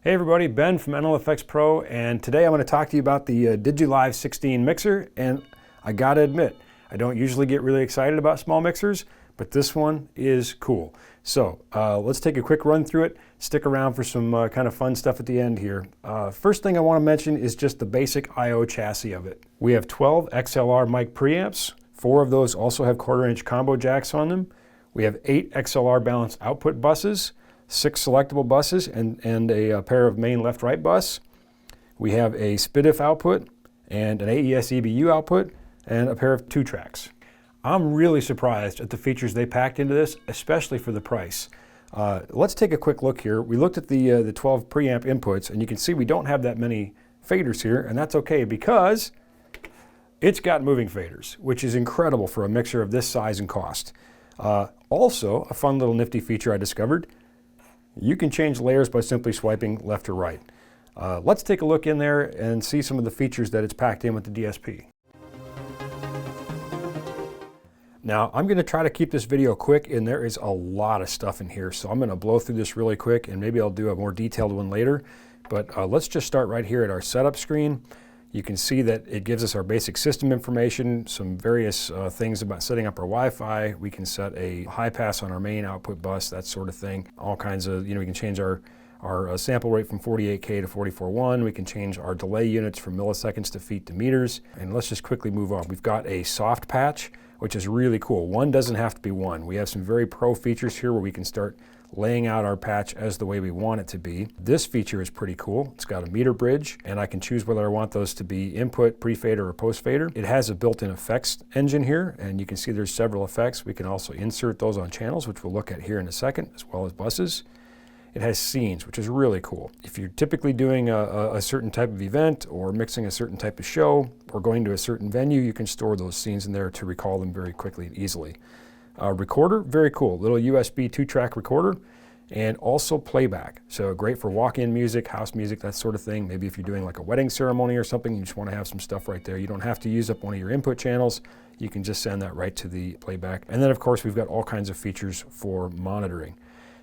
Hey everybody, Ben from NLFX Pro, and today I'm going to talk to you about the DigiLive 16 mixer. And I gotta admit, I don't usually get really excited about small mixers, but this one is cool. So let's take a quick run through it. Stick around for some kind of fun stuff at the end here. First thing I want to mention is just the basic I/O chassis of it. We have 12 XLR mic preamps. 4 of those also have 1/4-inch combo jacks on them. We have 8 XLR balanced output buses, 6 selectable buses, and a pair of main left-right bus. We have a SPDIF output and an AES EBU output and a pair of 2 tracks. I'm really surprised at the features they packed into this, especially for the price. Let's take a quick look here. We looked at the 12 preamp inputs, and you can see we don't have that many faders here, and that's okay because it's got moving faders, which is incredible for a mixer of this size and cost. Also, a fun little nifty feature I discovered: you can change layers by simply swiping left or right. Let's take a look in there and see some of the features that it's packed in with the DSP. Now, I'm going to try to keep this video quick, and there is a lot of stuff in here, so I'm going to blow through this really quick, and maybe I'll do a more detailed one later. But let's just start right here at our setup screen. You can see that it gives us our basic system information, some various things about setting up our Wi-Fi. We can set a high pass on our main output bus, that sort of thing. All kinds of, we can change our sample rate from 48K to 44.1. We can change our delay units from milliseconds to feet to meters. And let's just quickly move on. We've got a soft patch, which is really cool. One doesn't have to be one. We have some very pro features here where we can start laying out our patch as the way we want it to be. This feature is pretty cool. It's got a meter bridge, and I can choose whether I want those to be input, pre-fader, or post-fader. It has a built-in effects engine here, and you can see there's several effects. We can also insert those on channels, which we'll look at here in a second, as well as buses. It has scenes, which is really cool. If you're typically doing a certain type of event or mixing a certain type of show or going to a certain venue, you can store those scenes in there to recall them very quickly and easily. Recorder, very cool. Little USB 2-track recorder, and also playback. So great for walk-in music, house music, that sort of thing. Maybe if you're doing like a wedding ceremony or something, you just want to have some stuff right there. You don't have to use up one of your input channels. You can just send that right to the playback. And then of course we've got all kinds of features for monitoring.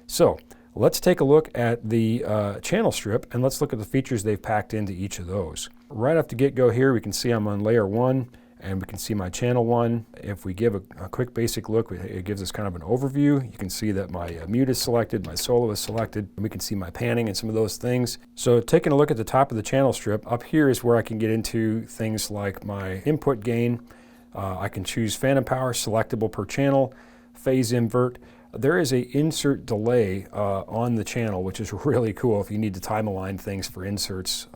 So let's take a look at the channel strip, and let's look at the features they've packed into each of those. Right off the get-go here, we can see I'm on layer 1, and we can see my channel 1. If we give a quick basic look, it gives us kind of an overview. You can see that my mute is selected, my solo is selected, and we can see my panning and some of those things. So taking a look at the top of the channel strip, up here is where I can get into things like my input gain. I can choose phantom power, selectable per channel, phase invert. There is a insert delay on the channel, which is really cool if you need to time align things for inserts,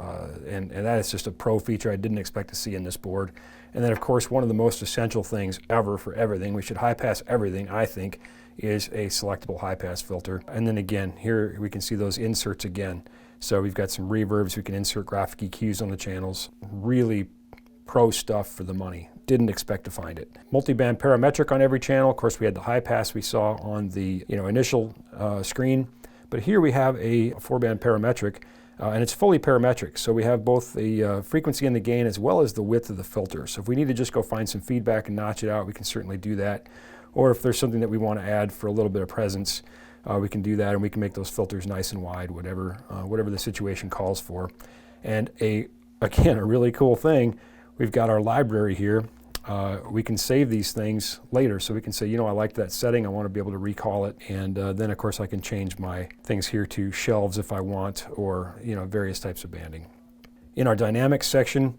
and that is just a pro feature I didn't expect to see in this board. And then of course one of the most essential things ever for everything, we should high pass everything, I think, is a selectable high pass filter. And then again, here we can see those inserts again. So we've got some reverbs, we can insert graphic EQs on the channels. Really pro stuff for the money. Didn't expect to find it. Multiband parametric on every channel. Of course, we had the high pass we saw on the initial screen, but here we have a 4-band parametric, and it's fully parametric. So we have both the frequency and the gain as well as the width of the filter. So if we need to just go find some feedback and notch it out, we can certainly do that. Or if there's something that we want to add for a little bit of presence, we can do that, and we can make those filters nice and wide, whatever the situation calls for. And again, a really cool thing, we've got our library here. We can save these things later, so we can say, I like that setting, I want to be able to recall it, and then of course I can change my things here to shelves if I want, or various types of banding. In our dynamics section,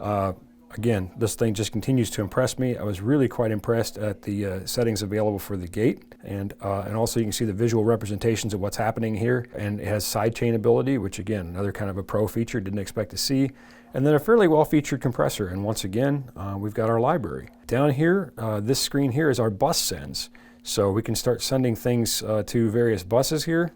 again, this thing just continues to impress me. I was really quite impressed at the settings available for the gate, and also you can see the visual representations of what's happening here, and it has sidechain ability, which again, another kind of a pro feature, didn't expect to see. And then a fairly well-featured compressor, and once again, we've got our library. Down here, this screen here is our bus sends. So we can start sending things to various buses here,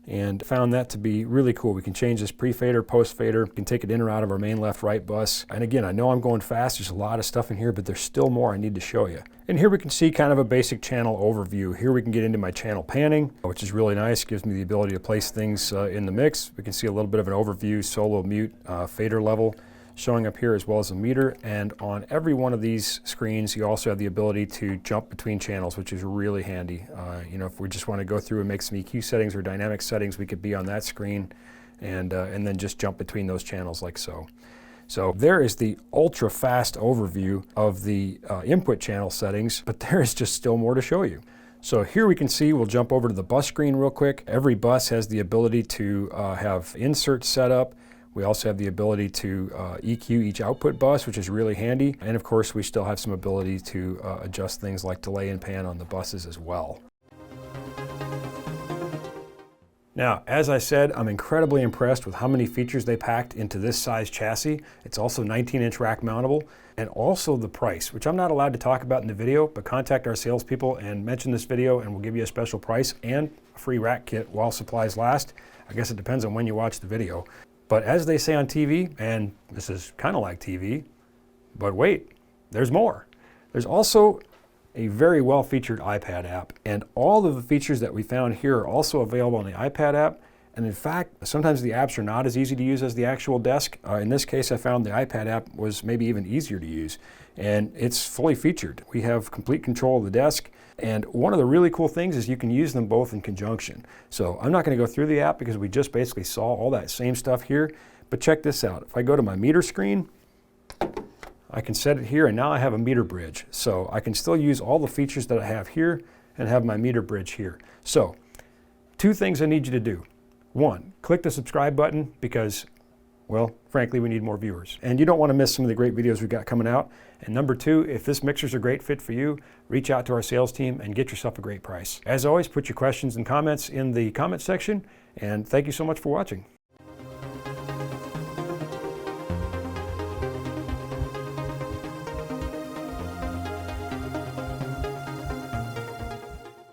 and found that to be really cool. We can change this pre-fader, post-fader, we can take it in or out of our main left-right bus. And again, I know I'm going fast, there's a lot of stuff in here, but there's still more I need to show you. And here we can see kind of a basic channel overview. Here we can get into my channel panning, which is really nice, gives me the ability to place things in the mix. We can see a little bit of an overview, solo, mute, fader level showing up here, as well as a meter. And on every one of these screens, you also have the ability to jump between channels, which is really handy. If we just want to go through and make some EQ settings or dynamic settings, we could be on that screen and then just jump between those channels like so. So there is the ultra fast overview of the input channel settings, but there is just still more to show you. So here we can see, we'll jump over to the bus screen real quick. Every bus has the ability to have inserts set up. We also have the ability to EQ each output bus, which is really handy. And of course, we still have some ability to adjust things like delay and pan on the buses as well. Now, as I said, I'm incredibly impressed with how many features they packed into this size chassis. It's also 19-inch rack mountable, and also the price, which I'm not allowed to talk about in the video, but contact our salespeople and mention this video and we'll give you a special price and a free rack kit while supplies last. I guess it depends on when you watch the video. But as they say on TV, and this is kind of like TV, but wait, there's more. There's also a very well-featured iPad app, and all of the features that we found here are also available on the iPad app. And in fact, sometimes the apps are not as easy to use as the actual desk. In this case, I found the iPad app was maybe even easier to use, and it's fully featured. We have complete control of the desk, and one of the really cool things is you can use them both in conjunction. So I'm not going to go through the app because we just basically saw all that same stuff here, but check this out. If I go to my meter screen, I can set it here, and now I have a meter bridge. So I can still use all the features that I have here and have my meter bridge here. So 2 things I need you to do. 1, click the subscribe button because, well, frankly, we need more viewers. And you don't want to miss some of the great videos we've got coming out. And number 2, if this mixer's a great fit for you, reach out to our sales team and get yourself a great price. As always, put your questions and comments in the comment section, and thank you so much for watching.